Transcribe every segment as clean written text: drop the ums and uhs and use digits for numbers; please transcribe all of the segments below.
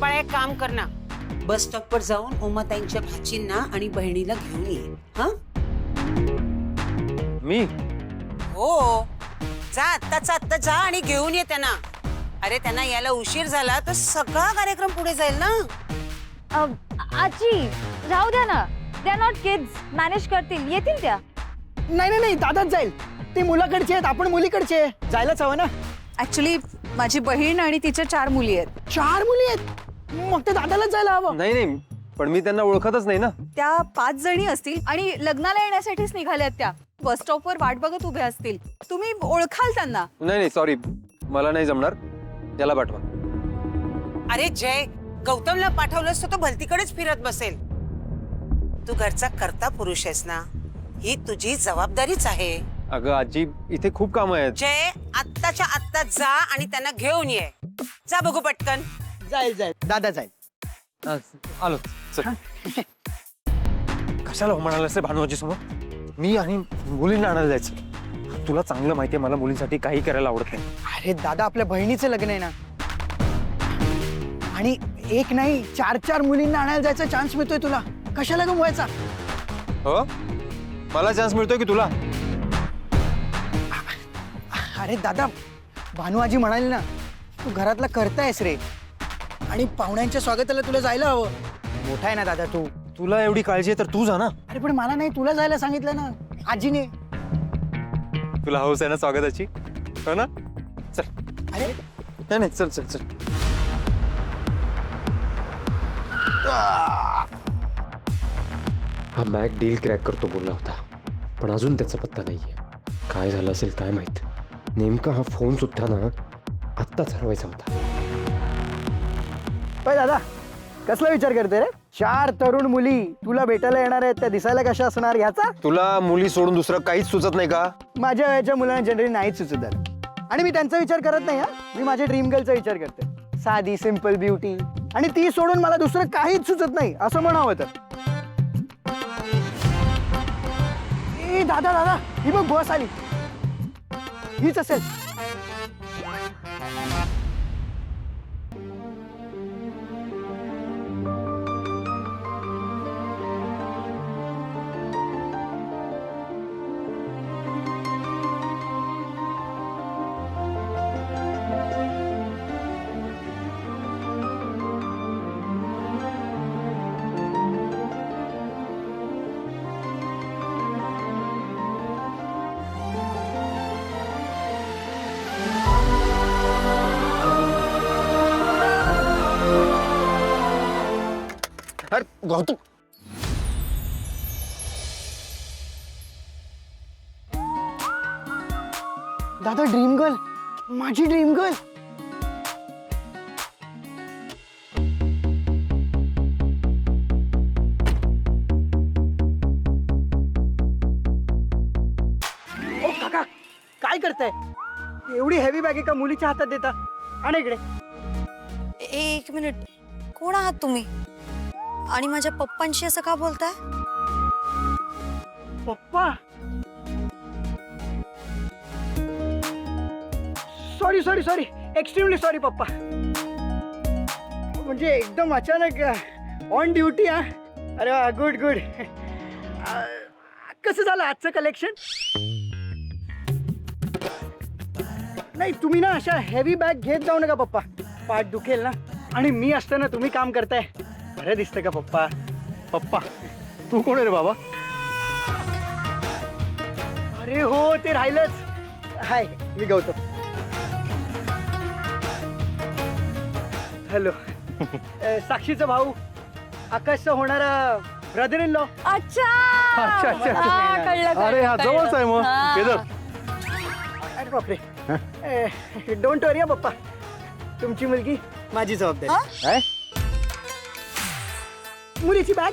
बाळा एक काम कर ना, बस स्टॉपवर जाऊन उमाताईंच्या भाचींना आणि बहिणीला घेऊन ये. हा मी हो, जा आत्ताचा आत्ता जा आणि घेऊन ये त्यांना. अरे त्यांना यायला उशीर झाला तर सगळा कार्यक्रम पुढे जाईल ना. आजी राहू द्या ना, they are not kids, manage करतील, येतील त्या. नाही नाही नाही, दादाच जाईल. ते मुलाकडचे आहेत, आपण मुलीकडचे. जायलाच हवं ना. ऍक्च्युली माझी बहीण आणि तिच्या 4 मुली आहेत. 4 मुली आहेत, मग ते दादालाच जायला हवं. नाही नाही, पण मी त्यांना ओळखतच नाही ना. त्या 5 जणी असतील आणि लग्नाला येण्यासाठीच निघाल्यात. त्या बस स्टॉपवर वाट बघत उभ्या असतील. तुम्ही ओळखाल त्यांना. नाही नाही, सॉरी, मला नाही जमणार. त्याला पाठवा. अरे जय, गौतमला पाठवलंस तर तो भलतीकडेच फिरत बसेल. तू घरचा कर्ता पुरुष आहेस ना, ही तुझी जबाबदारीच आहे. अगं आजी, इथे खूप कामं आहेत. जय, आत्ताच्या आत्ता जा आणि त्यांना घेऊन ये. जा बघू पटकन. जाईल जाईल, दादा जाईल. आलो चल. कशाला म्हणालास रे भानुआजी समोर? मी आणि मुलींना आणायला जायचं. तुला चांगलं माहितीये मला मुलींसाठी काही करायला आवडत नाही. अरे दादा, आपल्या बहिणीचं लग्न आहे ना. आणि एक नाही 4 मुलींना आणायला जायचा चान्स मिळतोय तुला. कशाला गमवायचा? हो, मला चान्स मिळतोय की तुला? अरे दादा, भानुआजी म्हणाली ना, तू घरातला करतायस रे, आणि पाहुण्यांच्या स्वागताला तुला जायला हवं. मोठा आहे ना दादा तू. तुला एवढी काळजी आहे तर तू जा ना. अरे पण मला नाही, तुला जायला सांगितलं ना आजीने. तुला हौस आहे ना स्वागताची, हो ना? चल. अरे नाही नाही, चल चल चल. हा मॅक डील क्रॅक करतो बोलला होता, पण अजून त्याचा पत्ता नाहीये. काय झालं असेल काय माहित. नेमका हा फोन सुद्धा ना आत्ताच हरवायचा होता. पण दादा, कसला विचार करते रे? 4 तरुण मुली तुला भेटायला येणार आहेत, त्या दिसायला कशा असणार ह्याचा? तुला मुली सोडून दुसरं काहीच सुचत नाही का? माझ्या वयाच्या मुलांना जनरली नाहीच सुचत झालं. आणि मी त्यांचा विचार करत नाही. हा, मी माझ्या ड्रीम गर्लचा विचार करते. साधी सिंपल ब्युटी, आणि ती सोडून मला दुसरं काहीच सुचत नाही असं म्हणावं तर. ए दादा दादा, ही बघ बस आली. हीच असेल. अरे गौतम, दादा, ड्रीम गर्ल, माझी ड्रीम गर्ल. ओ काका, काय करताय? एवढी हेवी बॅग एका मुलीच्या हातात देता? आणि इकडे. एक मिनिट, कोण आहात तुम्ही आणि माझ्या पप्पांशी असं का बोलताय? पप्पा, sorry sorry sorry, extremely sorry पप्पा. म्हणजे एकदम अचानक ऑन ड्युटी. हा, अरे वा, गुड गुड. कसं झालं आजचं कलेक्शन? नाही, तुम्ही ना अशा हेवी बॅग घेत जाऊ नका पप्पा, पाठ दुखेल ना. आणि मी असताना तुम्ही काम करताय, बरं दिसतं का पप्पा? पप्पा तू कोण आहे रे बाबा? अरे हो, ते राहिलंच. हाय, मी गौतम. हॅलो. साक्षीचा भाऊ, आकाशचा होणारा ब्रदर इन लॉ. अच्छा अच्छा, अच्छा, अच्छा. हा, कळलं, अरे हा कळलं. जवळच आहे मग. हा. केदार, अरे बापरे. डोंट वरी पप्पा, तुमची मुलगी माझी जबाबदारी. काय? मुलीची बॅग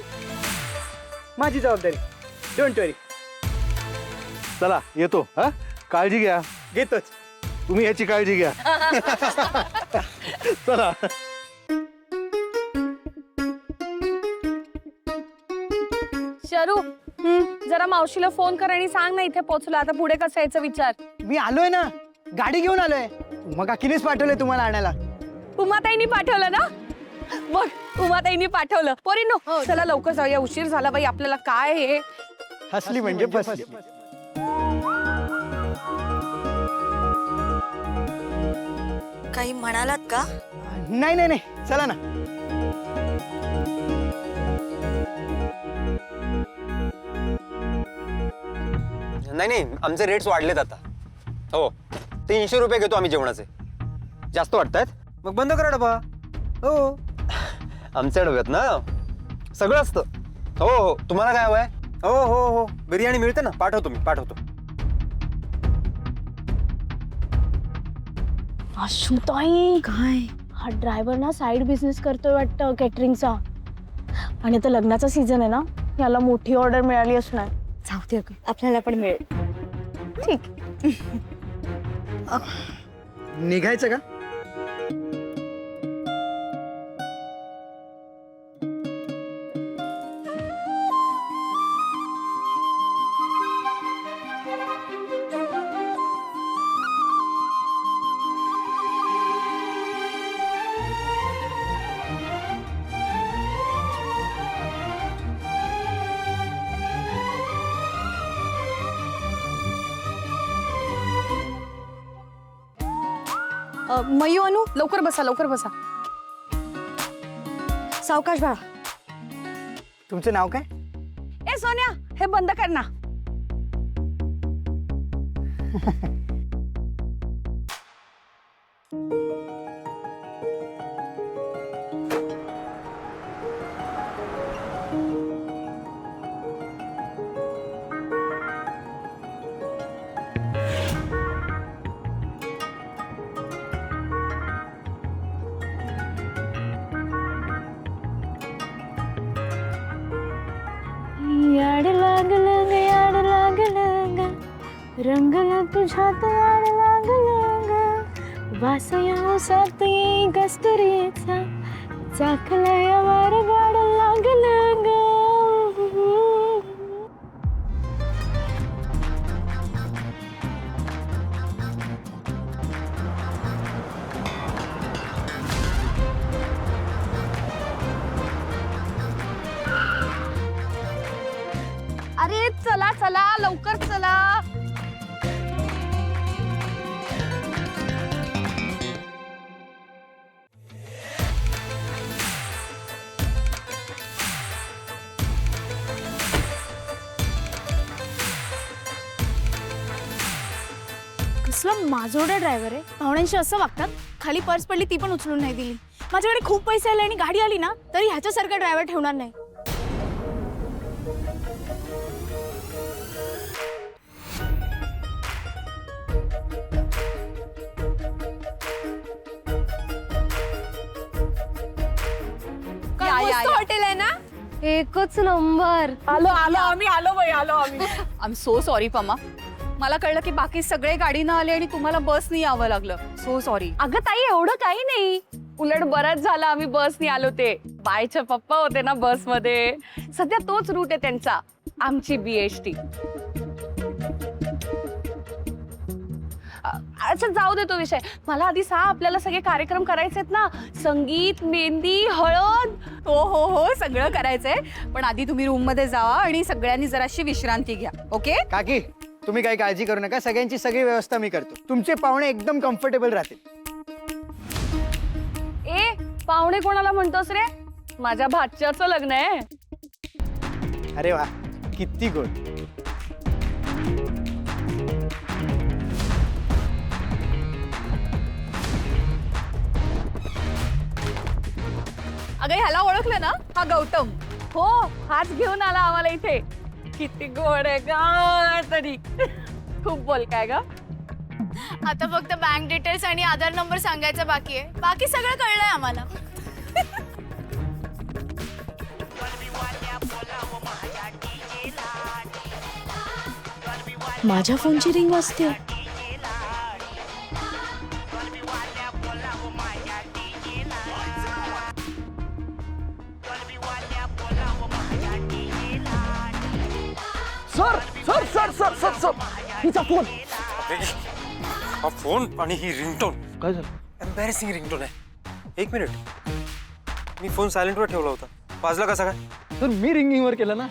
माझी जबाबदारी. डोंट वरी. चला येतो. हा, काळजी घ्या. घेतोच. तुम्ही याची काळजी घ्या. चला. शरू, जरा मावशीला फोन कर आणि सांग ना इथे पोहोचलो. आता पुढे कसं यायचं विचार. मी आलोय ना, गाडी घेऊन आलोय. मग अखिलेश पाठवलंय तुम्हाला आणायला. उमाताईंनी पाठवलं ना? बघ उमाताईंनी पाठवलं. पोरींनो चला लवकर जाऊया, उशीर झाला बाई आपल्याला. काय हे हसली म्हणजे फसली. काही म्हणालात का? नाही नाही नाही, चला ना. नाही नाही, आमचे रेट्स वाढलेत आता. हो, 300 रुपये घेतो आम्ही जेवणाचे. जास्त वाटतायत? मग बंद करा डबा. हो, आमच्या डब्यात ना सगळं असतं. हो हो, तुम्हाला काय हवंय? हो हो हो, बिर्याणी मिळते ना, पाठवतो मी, पाठवतो. आशुताई काय हा ड्रायव्हर ना साईड बिझनेस करतोय वाटतं कॅटरिंगचा. आणि आता लग्नाचा सीझन आहे ना, याला मोठी ऑर्डर मिळाली असणार. जाऊ दे अगं, आपल्याला पण मिळेल. ठीक. निघायचं का? मयू अनु लवकर बसा, लवकर बसा. सावकाश बाळा. तुमचं नाव काय? ए सोन्या, हे बंद कर ना. याड लागलं ग, याड लागलं ग, रंगला तुझ्यात याड लागलं ग, वास या सात ये कस्तुरीचा, चाकला या वार गाड लागलं ग. अरे चला चला लवकर चला. कसला माझोडा ड्रायव्हर आहे. पाहुण्यांशी असं वागतात. खाली पर्स पडली ती पण उचलून नाही दिली. माझ्याकडे खूप पैसे आले आणि गाडी आली ना तरी ह्याच्यासारखा ड्रायव्हर ठेवणार नाही. हॉटेल आहे ना, एकच नंबर. आलो आलो आम्ही, आलो बाई, आलो आम्ही. आय एम सो सॉरी पमा. मला कळलं की बाकी सगळे गाडीनं आले आणि तुम्हाला बसनी यावं लागलं. So sorry. अगं ताई एवढं काही नाही, उलट बरंच झालं आम्ही बसनी आलो ते. बायचे पप्पा होते ना बस मध्ये, सध्या तोच रूट आहे त्यांचा, आमची BHT. अच्छा जाऊ दे तो विषय. मला आधी सांग, आपल्याला सगळे कार्यक्रम करायचे आहेत ना, संगीत, मेहंदी, हळद. हो हो हो, सगळं करायचंय. पण आधी तुम्ही रूम मध्ये जावा आणि सगळ्यांनी जराशी विश्रांती घ्या. ओके काकी, तुम्ही काही काळजी करू नका. सगळ्यांची सगळी व्यवस्था मी करतो. तुमचे पाहुणे एकदम कम्फर्टेबल राहतील. ए पाहुणे कोणाला म्हणतोस रे? माझ्या भाच्याचं लग्न आहे. अरे वा, किती गोड. अगं ह्याला ओळखलं ना, हा गौतम. हो, हाच घेऊन आला आम्हाला इथे. किती गोड आहे ग, तरी खूप बोल काय ग. आता फक्त बँक डिटेल्स आणि आधार नंबर सांगायचा बाकी आहे. बाकी सगळं कळलंय आम्हाला. माझ्या फोनची रिंग वाजते. Sir sir sir sir sir sir, हिचा फोन. हा फोन आणि ही रिंगटोन. काय झालं? एम्बॅरेसिंग रिंगटोन आहे. एक मिनिट. मी फोन सायलेंटवर ठेवला होता. वाजला कसा काय? सर मी रिंगिंगवर केलं ना.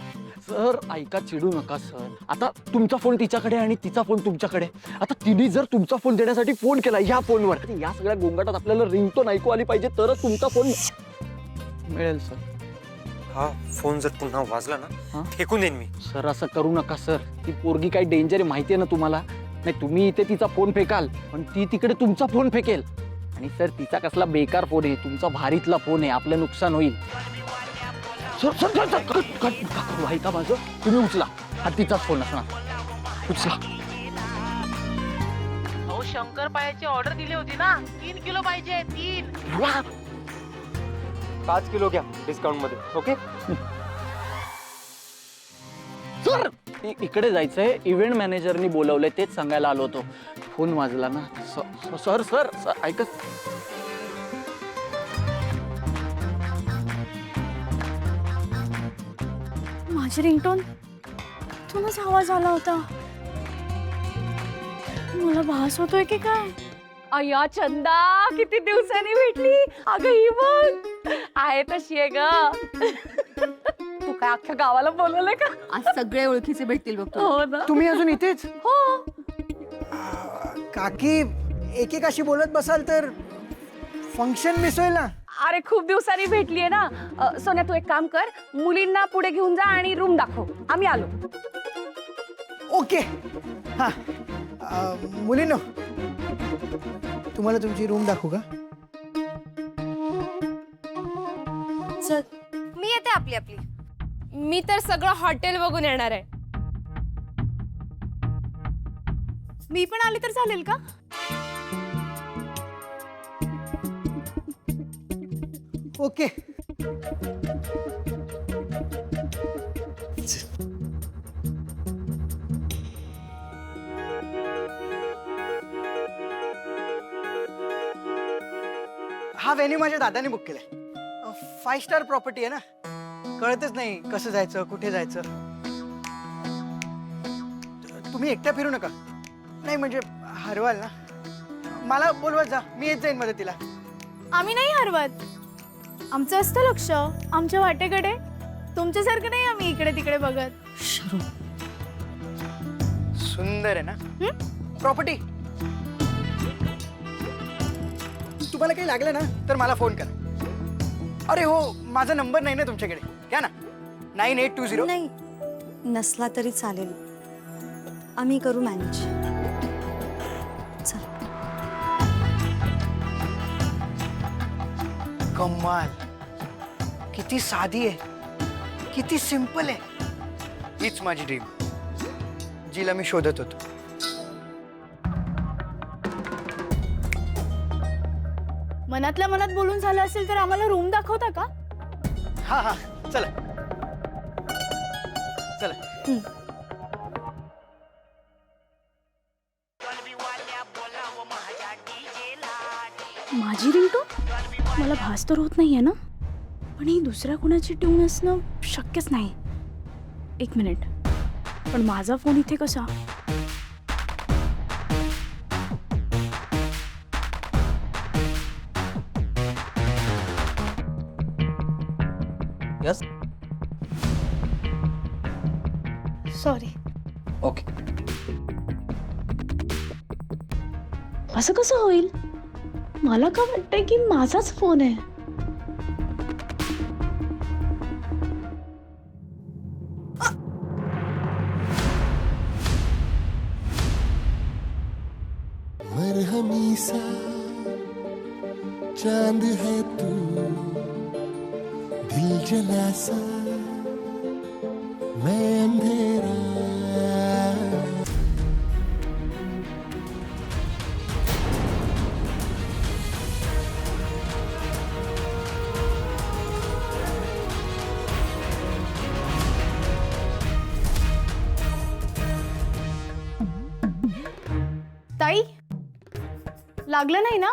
सर ऐका, चिडू नका सर. आता तुमचा फोन तिच्याकडे आणि तिचा फोन तुमच्याकडे. आता तिने जर तुमचा फोन देण्यासाठी फोन केला ह्या फोनवर, आणि या सगळ्या गोंगाटात आपल्याला रिंगटोन ऐकू आली पाहिजे तरच तुमचा फोन मिळेल सर. हा फोन जर पुन्हा वाजला हा? ना फेकून देईन मी. सर असं करू नका सर. ती पोरगी काय डेंजर आहे माहिती आहे ना तुम्हाला. नाही तुम्ही इथे तिचा फोन फेकाल पण ती तिकडे तुमचा फोन फेकेल. आणि सर तिचा कसला बेकार फोन आहे, तुमचा भारीतला फोन आहे, आपलं नुकसान होईल. Sir sir sir sir cut cut नका करू, ऐका माझं. तुम्ही उचला, हा तिचाच फोन असणार. उचला. अहो शंकर पायाची ऑर्डर दिली होती ना, 3 किलो पाहिजे 3. 5 किलो घ्या डिस्काउंट मध्ये. ओके सर इकडे जायचंय, इव्हेंट मॅनेजरनी बोलवलंय, तेच सांगायला आलो होतो. फोन वाजला ना. सर सर सर ऐका. माझी रिंगटोन तुलाच आवाज आला होता. मला भास होतोय की काय? अय्या चंदा, किती दिवसांनी भेटली. अगं ही बघ, आहे तशी आहे ग. तू काय अख्ख्या गावाला बोलवलंय का? आज सगळे ओळखीचे भेटतील बघ तुला. हो ना. तुम्ही अजून इथेच? हो. काकी एक एक अशी बोलत बसाल तर फंक्शन मिस होईल ना. अरे खूप दिवसांनी भेटलीये ना. सोन्या तू एक काम कर, मुलींना पुढे घेऊन जा आणि रूम दाखव. आम्ही आलो. ओके. हा मुलींनो, तुम्हाला तुमची रूम दाखवू का? चल मी येते आपली आपली. मी तर सगळं हॉटेल बघून येणार आहे. मी पण आले तर चालेल का? ओके. हा व्हेन्यू माझ्या दादाने बुक केलाय. 5 स्टार प्रॉपर्टी आहे ना, कळतच नाही कसं जायचं कुठे जायचं. तुम्ही एकट्या फिरू नका. नाही म्हणजे हरवाल ना. मला बोलवत जा, मी येत जाईन मदतीला. आम्ही नाही हरवत. आमचं असतं लक्ष आमच्या वाटेकडे. तुमच्यासारखं नाही आम्ही इकडे तिकडे बघत. सुंदर आहे ना प्रॉपर्टी. तुम्हाला काही लागलं ना तर मला फोन करा. अरे हो, माझा नंबर नाही ना तुमच्याकडे, घ्या ना. 9820. नाही नसला तरी चालेल, आम्ही करू मॅनेज. चल. कमाल, किती साधी आहे, किती सिंपल आहे. हीच माझी ड्रीम, जिला मी शोधत होतो. मनातल्या मनात बोलून झालं असेल तर आम्हाला रूम दाखवता का? हा हा चला चला. माझी रिंगटोन? मला भास तर होत नाहीये ना, पण ही दुसऱ्या कोणाची ट्यून असणं शक्यच नाही. 1 मिनिट, पण माझा फोन इथे कसा? यस. सॉरी. ओके. असं कसं होईल? मला का वाटतंय की माझाच फोन आहे. मरहमी सा चांद है तू, दिल जला सा मैं अंधेरा. ताई, लागलं नाही ना?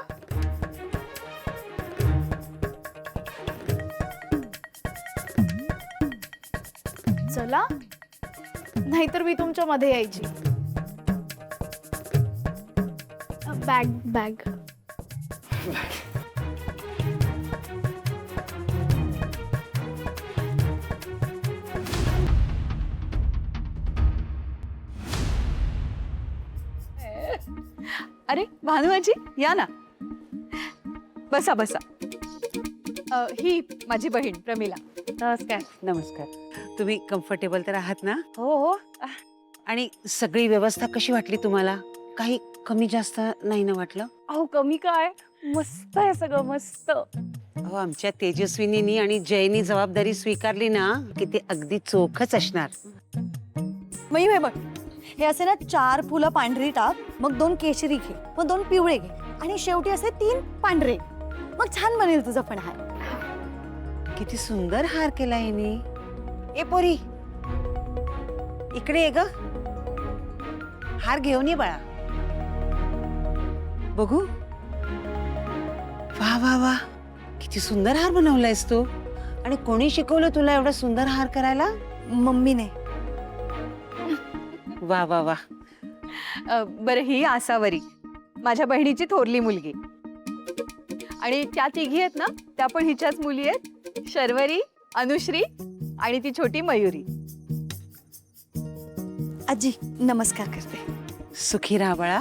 चला, नाहीतर मी तुमच्या मध्ये यायची. बॅग बॅग अरे भानुआजी या ना, बसा बसा. ही माझी बहीण प्रमिला. नमस्कार. नमस्कार. तुम्ही कम्फर्टेबल तर आहात ना? हो हो. आणि सगळी व्यवस्था कशी वाटली तुम्हाला? काही कमी जास्त नाही ना वाटलं? अहो कमी काय, मस्त आहे सगळं, मस्त. अहो आमच्या तेजस्विनीनी आणि जयनी जबाबदारी स्वीकारली ना की ते अगदी चोखच असणार. मयू हे बघ, हे असे ना 4 फुलं पांढरी टाक, मग 2 केशरी घे, मग 2 पिवळे घे आणि शेवटी असे 3 पांढरे. मग छान बनेल तुझं पण हार. किती सुंदर हार केला यांनी. ए पोरी, इकडे ये ग. हार घेऊन ये बाळा. बघू. वा वा वा, किती सुंदर हार बनवलायस तू. आणि कोणी शिकवलं तुला एवढा सुंदर हार करायला? मम्मीने. वा वा वा. बरं, ही आसावरी माझ्या बहिणीची थोरली मुलगी. आणि त्या तिघी आहेत ना, त्या पण हिच्याच मुली आहेत. शर्वरी, अनुश्री आणि ती छोटी मयुरी. आजी नमस्कार करते. सुखी राहा बाळा.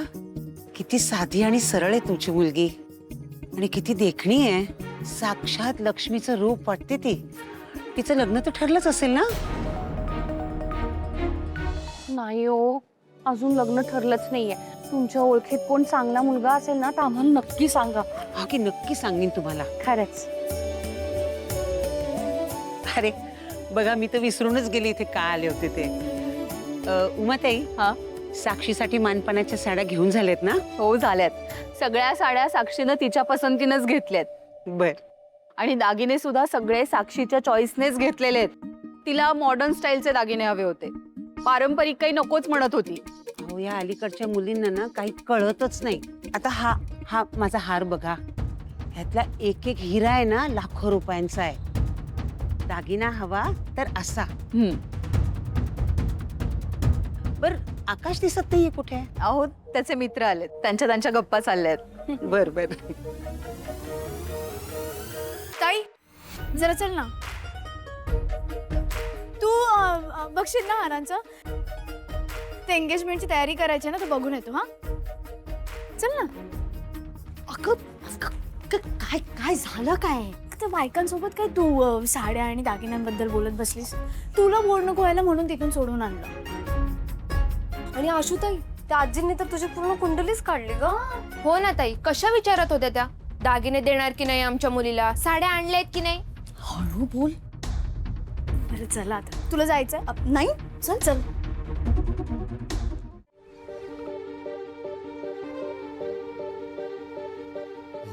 किती साधी आणि सरळ आहे तुमची मुलगी. आणि किती देखणी आहे. साक्षात लक्ष्मीचं रूप वाटते ती. तिचं लग्न तर ठरलंच असेल ना? नाही हो, अजून लग्न ठरलंच नाहीये. तुमच्या ओळखीत कोण चांगला मुलगा असेल ना तर आम्हाला नक्की सांगा. हा की नक्की सांगेन तुम्हाला. खरंच. अरे बघा, मी तर विसरूनच गेले इथे का आले होते ते. उमाताई, हा, साक्षीसाठी मानपानाच्या साड्या घेऊन झाल्यात ना? हो झाल्यात. सगळ्या साड्या साक्षीनं तिच्या पसंतीनंच घेतल्यात. बर. आणि दागिने सुद्धा सगळे साक्षीच्या चॉईसनेच घेतलेले आहेत. तिला मॉडर्न स्टाईलचे दागिने हवे होते, पारंपरिक काही नकोच म्हणत होती. अहो या अलीकडच्या मुलींना ना काही कळतच नाही. आता हा हा माझा हार बघा. ह्यातला एक एक हिरा आहे ना लाखो रुपयांचा आहे. दागिना हवा तर असा. बर, आकाश दिसत नाहीये कुठे? अहो त्याचे मित्र आलेत, त्यांच्या गप्पा चालल्यात. बर बर. ताई जरा चल ना. तू बघशील ना हारांचं? ते एंगेजमेंटची तयारी करायची ना, तू बघून येतो. हा चल ना. अगं काय काय झालं काय? त्या बायकांसोबत काय तू साड्या आणि दागिन्यांबद्दल बोलत बसलीस? तुला बोर नको व्हायला म्हणून तिथून सोडून आणलं. आणि आशुताई, त्या आजींनी तर तुझी पूर्ण कुंडलीच काढली ग. हो ना ताई, कशा विचारत होत्या त्या? दागिने देणार की नाही आमच्या मुलीला, साड्या आणल्यात की नाही? हळू बोल. बरं चला आता. तुला जायचंय? नाही चल चल.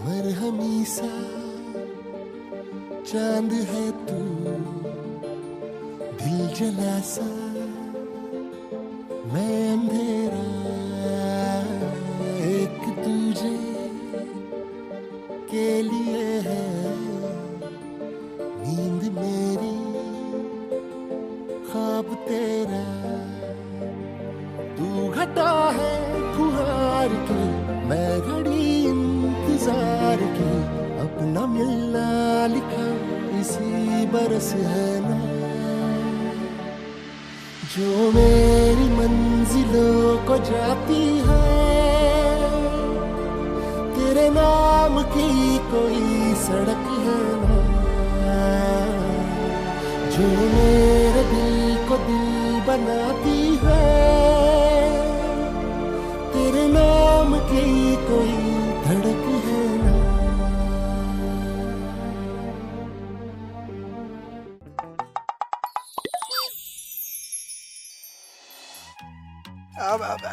मरहमी सा चांद है तू, दिल जला सा मैं अंधेरा, एक तुझे के लिए है नींद मेरी, ख्वाब तेरा. तू घटा है फुहार के, मैं घड़ी इंतजार की. अपना मिलना लिखा इसी बरस है ना, जो मेरी मंजिलों को जाती है. तेरे नाम की कोई सड़क है ना, जो मेरे दिल को दिल बनाती है. तेरे नाम की कोई धड़क है ना.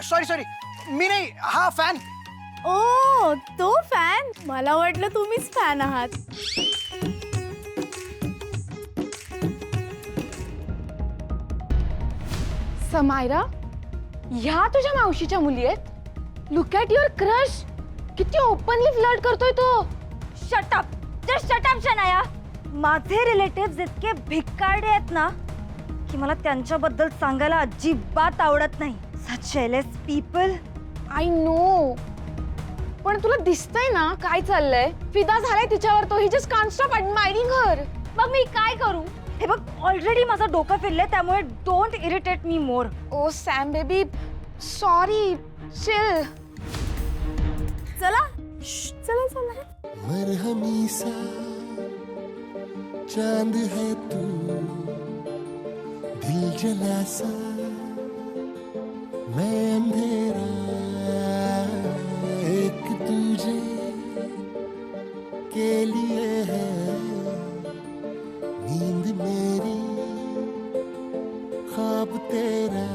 सॉरी सॉरी, मी नाही, हा फॅन. ओ तो फॅन. मला वाटलं तुम्हीच फॅन आहात. समायरा, ह्या तुझ्या मावशीच्या मुली आहेत? Look at your crush. किती ओपनली फ्लर्ट करतोय तो. Shut up, just shut up Shanaya. माझे रिलेटिव्ह इतके भिकारडे आहेत ना की मला त्यांच्याबद्दल सांगायला अजिबात आवडत नाही. सच जेलस पीपल. आय नो, पण तुला दिसतंय ना काय चाललंय. फिदा झालाय तिच्यावर तो. ही जस्ट कांट स्टॉप ॲडमायरिंग हर. मग मी काय करू? हे बघ, ऑलरेडी माझं डोकं फिरलंय, त्यामुळे don't irritate me more. Oh Sam baby, sorry, chill. चला चला चला. मरहमी सा चांद है तू, दिल जला सा मैं अंधेरा, एक तुझे के लिए है नींद मेरी, ख्वाब तेरा